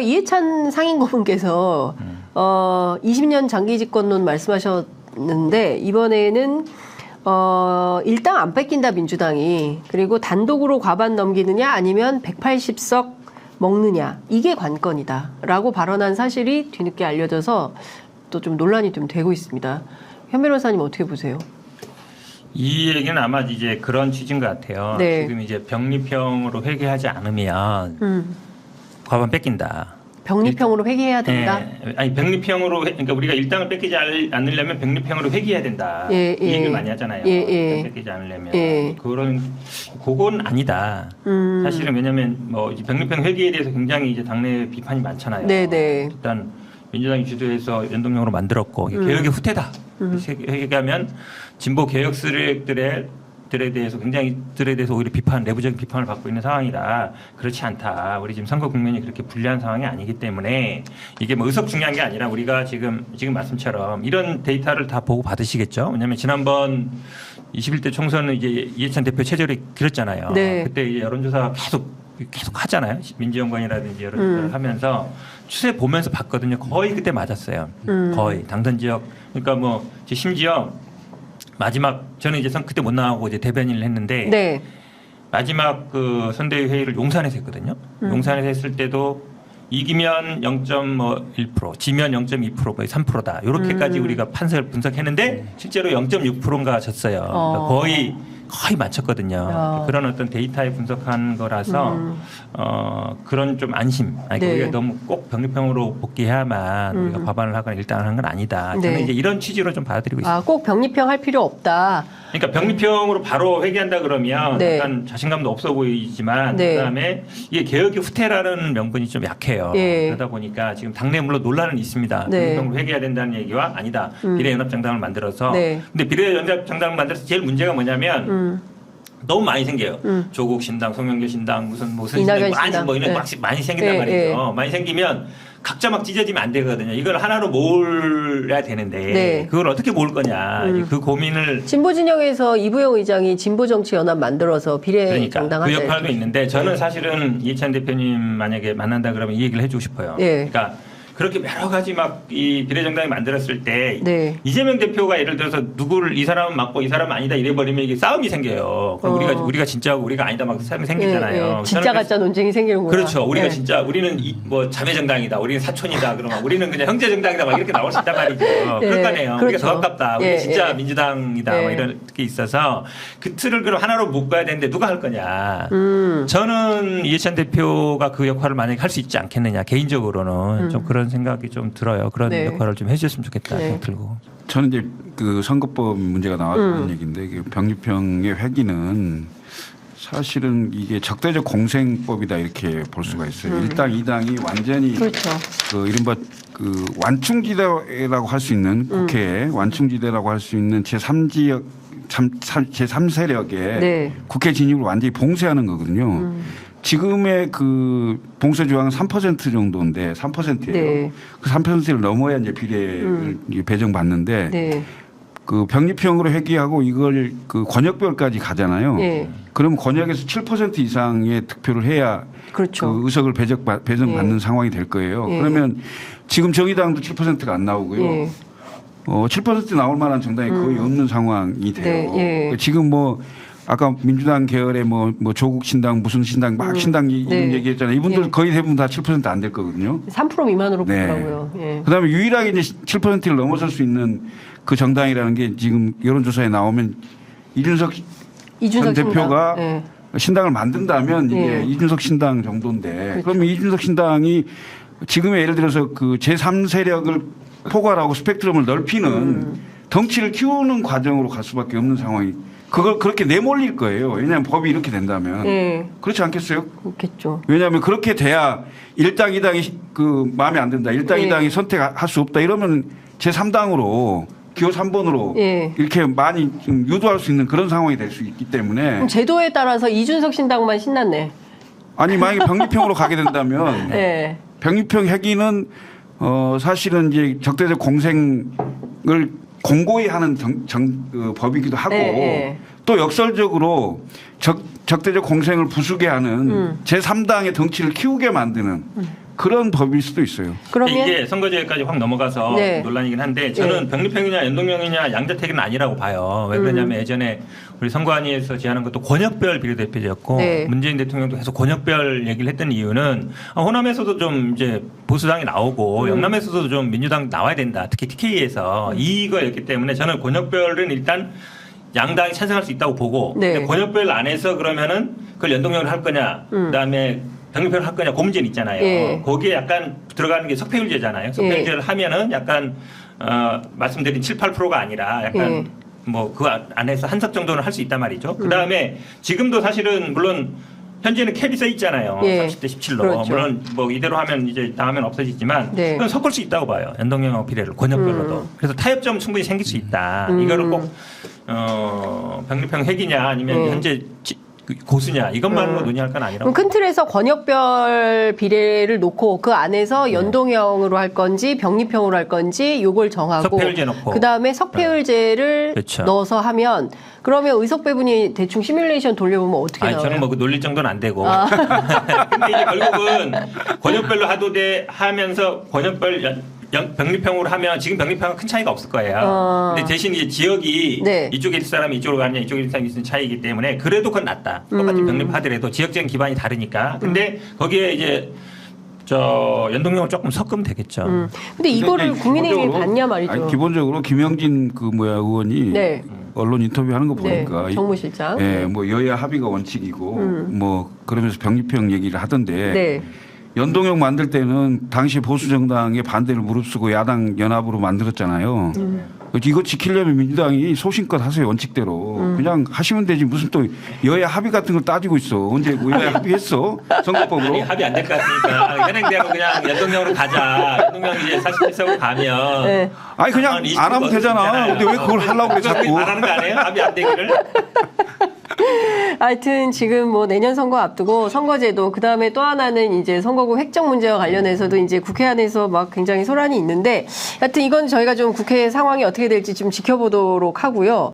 이해찬 상임고문께서 20년 장기 집권론 말씀하셨는데 이번에는 일당 안 뺏긴다 민주당이. 그리고 단독으로 과반 넘기느냐 아니면 180석 먹느냐 이게 관건이다라고 발언한 사실이 뒤늦게 알려져서 또 좀 논란이 좀 되고 있습니다. 현 변호사님 어떻게 보세요? 이 얘기는 아마 이제 그런 취지인 것 같아요. 네. 지금 이제 병리평으로 회계하지 않으면 과반 뺏긴다. 병리평으로 회계해야 된다. 네. 아니 병리평으로 그러니까 우리가 일당을 뺏기지 않으려면 병리평으로 회계해야 된다. 예, 이 얘기를 예. 많이 하잖아요. 예, 예. 뺏기지 않으려면 예. 그건 아니다. 사실은 왜냐하면 뭐 병리평 회계에 대해서 굉장히 이제 당내 비판이 많잖아요. 네네. 일단 민주당이 주도해서 연동형으로 만들었고 이게 개혁의 후퇴다. 회계하면 진보 개혁 세력들에 대해서 들에 대해서 오히려 내부적인 비판을 받고 있는 상황이다. 그렇지 않다. 우리 지금 선거 국면이 그렇게 불리한 상황이 아니기 때문에 이게 뭐 의석 중요한 게 아니라 우리가 지금 말씀처럼 이런 데이터를 다 보고 받으시겠죠. 왜냐하면 지난번 21대 총선은 이제 이해찬 대표 체제를 길었잖아요. 네. 그때 이제 여론조사 계속 하잖아요. 민주연구원이라든지 여론조사를 하면서 추세 보면서 봤거든요. 거의 그때 맞았어요. 거의 당선 지역. 그러니까 뭐 심지어 마지막 저는 이제 그때 못 나가고 이제 대변인을 했는데 네. 마지막 그 선대위 회의를 용산에서 했거든요. 용산에서 했을 때도 이기면 0.1%, 지면 0.2%, 거의 3%다. 이렇게까지 우리가 판세를 분석했는데 실제로 0.6%인가 졌어요. 그러니까 거의 맞췄거든요. 그런 어떤 데이터에 분석한 거라서 그런 좀 안심. 아니, 네. 우리가 너무 꼭 병리평으로 복귀해야만 우리가 과반을 하거나 일단을 하는 건 아니다. 저는 네. 이제 이런 취지로 좀 받아들이고 있습니다. 꼭 병리평 할 필요 없다. 그러니까 병리평으로 바로 회계한다 그러면 네. 약간 자신감도 없어 보이지만 네. 그다음에 이게 개혁의 후퇴라는 명분이 좀 약해요. 예. 그러다 보니까 지금 당내 물론 논란은 있습니다. 네. 병리평으로 회계해야 된다는 얘기와 아니다. 비례연합정당을 만들어서. 네. 근데 비례연합정당을 만들어서 제일 문제가 뭐냐면 너무 많이 생겨요. 조국 신당, 송영교 신당, 무슨 이낙연 신당, 신당. 뭐 이런 네. 많이 생긴단 네, 말이죠. 많이 생기면 각자 막 찢어지면 안 되거든요. 이걸 하나로 모으려야 되는데 네. 그걸 어떻게 모을 거냐. 그 고민을 진보 진영에서 이부영 의장이 진보정치연합 만들어서 비례정당 그 하자. 역할도 있는데 저는 사실은 이해찬 대표님 만약에 만난다 그러면 이 얘기를 해주고 싶어요. 네. 그러니까 그렇게 여러 가지 막 이 비례정당이 만들었을 때 네. 이재명 대표가 예를 들어서 누구를 이 사람은 맞고 이 사람은 아니다 이래버리면 이게 싸움이 생겨요. 그럼 우리가 진짜고 우리가 아니다 막 싸움이 생기잖아요. 진짜 가짜 논쟁이 생기는구나. 그렇죠. 우리가 네. 진짜 우리는 뭐 자매정당이다. 우리는 사촌이다. 그러면 우리는 그냥 형제정당이다. 막 이렇게 나올 수 있단 말이죠. 그럴 거 아니에요. 그렇죠. 우리가 더 가깝다. 우리 진짜 예. 민주당이다. 예. 막 이런 게 있어서 그 틀을 그럼 하나로 묶어야 되는데 누가 할 거냐. 저는 이해찬 대표가 그 역할을 만약에 할 수 있지 않겠느냐. 개인적으로는 좀 그런 생각이 좀 들어요. 그런 네. 역할을 좀 해주셨으면 좋겠다. 네. 생각 들고. 저는 이제 그 선거법 문제가 나왔다는 얘기인데 그 병리평의 회기는 사실은 이게 적대적 공생법이다 이렇게 볼 수가 있어요. 일당 이당이 완전히 그렇죠. 그 이른바 그 완충지대라고 할 수 있는 국회에 완충지대라고 할 수 있는 제3지역 제3세력의 네. 국회 진입을 완전히 봉쇄하는 거거든요. 지금의 그 봉쇄 조항은 3% 정도인데 3%예요. 네. 그 3%를 넘어야 이제 비례를 배정받는데 네. 그 병리평으로 회귀하고 이걸 그 권역별까지 가잖아요. 네. 그러면 권역에서 7% 이상의 득표를 해야 그렇죠. 그 의석을 배정받는 상황이 될 거예요. 그러면 지금 정의당도 7%가 안 나오고요. 예. 7% 나올 만한 정당이 거의 없는 상황이 돼요. 네, 예. 지금 뭐 아까 민주당 계열의 뭐 조국 신당 무슨 신당 막 신당 이런 네. 얘기했잖아요. 이분들 예. 거의 대부분 다 7% 안 될 거거든요. 3% 미만으로 네. 보더라고요. 예. 그다음에 유일하게 이제 7%를 넘어설 수 있는 그 정당이라는 게 지금 여론조사에 나오면 이준석 전 대표가 예. 신당을 만든다면 이게 예. 이준석 신당 정도인데 그렇죠. 그러면 이준석 신당이 지금의 예를 들어서 그 제3세력을 포괄하고 스펙트럼을 넓히는 덩치를 키우는 과정으로 갈 수밖에 없는 상황이 그걸 그렇게 내몰릴 거예요. 왜냐하면 법이 이렇게 된다면 예. 그렇지 않겠어요? 그렇겠죠. 왜냐하면 그렇게 돼야 일당 이당이 그 마음에 안 든다. 일당 예. 이당이 선택할 수 없다. 이러면 제3당으로 기호 3번으로 예. 이렇게 많이 좀 유도할 수 있는 그런 상황이 될 수 있기 때문에 그럼 제도에 따라서 이준석 신당만 신났네. 아니 만약에 병리평으로 가게 된다면 예. 병리평 회기는 사실은 이제 적대적 공생을 공고히 하는 그 법이기도 하고 네. 또 역설적으로 적대적 공생을 부수게 하는 제3당의 덩치를 키우게 만드는 그런 법일 수도 있어요. 그러면 이게 선거제까지 확 넘어가서 네. 논란이긴 한데 저는 병립형이냐 연동형이냐 양자택일은 아니라고 봐요. 왜 그러냐면 예전에 우리 선관위에서 제안한 것도 권역별 비례대표제였고 네. 문재인 대통령도 계속 권역별 얘기를 했던 이유는 호남에서도 좀 이제 보수당이 나오고 영남에서도 좀 민주당 나와야 된다. 특히 TK에서 이거였기 때문에 저는 권역별은 일단 양당이 찬성할 수 있다고 보고 네. 근데 권역별 안에서 그러면은 그걸 연동형으로 할 거냐 그다음에 병립형을 할 거냐 그 문제는 있잖아요. 예. 거기에 약간 들어가는 게 석패율제잖아요. 석패율제를 하면은 약간 말씀드린 7, 8%가 아니라 약간 예. 뭐 그 안에서 한석 정도는 할 수 있단 말이죠. 그다음에 지금도 사실은 물론 현재는 캡이 써 있잖아요. 예. 30대 17로. 그렇죠. 물론 뭐 이대로 하면 이제 다음엔 없어지지만 네. 그건 섞을 수 있다고 봐요. 연동형하고 비례를 권역별로도. 그래서 타협점 충분히 생길 수 있다. 이거를 꼭 병립형 핵이냐 아니면 네. 현재 고수냐 이것만으로 논의할 건 아니라고. 그럼 큰 틀에서 권역별 비례를 놓고 그 안에서 연동형으로 할 건지 병립형으로 할 건지 요걸 정하고 석패율제 넣고. 그다음에 석패율제를 그렇죠. 넣어서 하면 그러면 의석 배분이 대충 시뮬레이션 돌려보면 어떻게 아니, 나와요? 저는 뭐 그 놀릴 정도는 안 되고. 근데 이제 결국은 권역별로 하면서 권역별 병립형으로 하면 지금 병립형은 큰 차이가 없을 거예요. 근데 대신 이제 지역이 네. 이쪽에 있을 사람이 이쪽으로 가느냐 이쪽에 있을 사람이 있는 차이이기 때문에 그래도 그건 낫다. 똑같이 병립하더라도 지역적인 기반이 다르니까. 근데 거기에 이제 연동형을 조금 섞으면 되겠죠. 근데 이거를 이제 국민의힘이 기본적으로- 봤냐 말이죠. 아니, 기본적으로 김영진 의원이 네. 언론 인터뷰하는 거 네, 보니까 정무실장. 예, 뭐 여야 합의가 원칙이고 뭐 그러면서 병립형 얘기를 하던데 네. 연동형 만들 때는 당시 보수 정당의 반대를 무릅쓰고 야당 연합으로 만들었잖아요. 이거 지키려면 민주당이 소신껏 하세요 원칙대로 그냥 하시면 되지 무슨 또 여야 합의 같은 걸 따지고 있어. 언제 뭐 여야 합의했어 선거법으로? 아니, 합의 안 될 것 같으니까 현행대로 그냥 연동형으로 가자. 연동형 이제 47석으로 가면. 네. 아니 그냥 한 20% 안 하면 되잖아. 근데 왜 그걸 하려고 그래 자꾸? 말하는 거 아니에요? 합의 안 되기를. 하여튼 지금 뭐 내년 선거 앞두고 선거제도 그다음에 또 하나는 이제 선거구 획정 문제와 관련해서도 이제 국회 안에서 막 굉장히 소란이 있는데 하여튼 이건 저희가 좀 국회 상황이 어떻게 될지 좀 지켜보도록 하고요.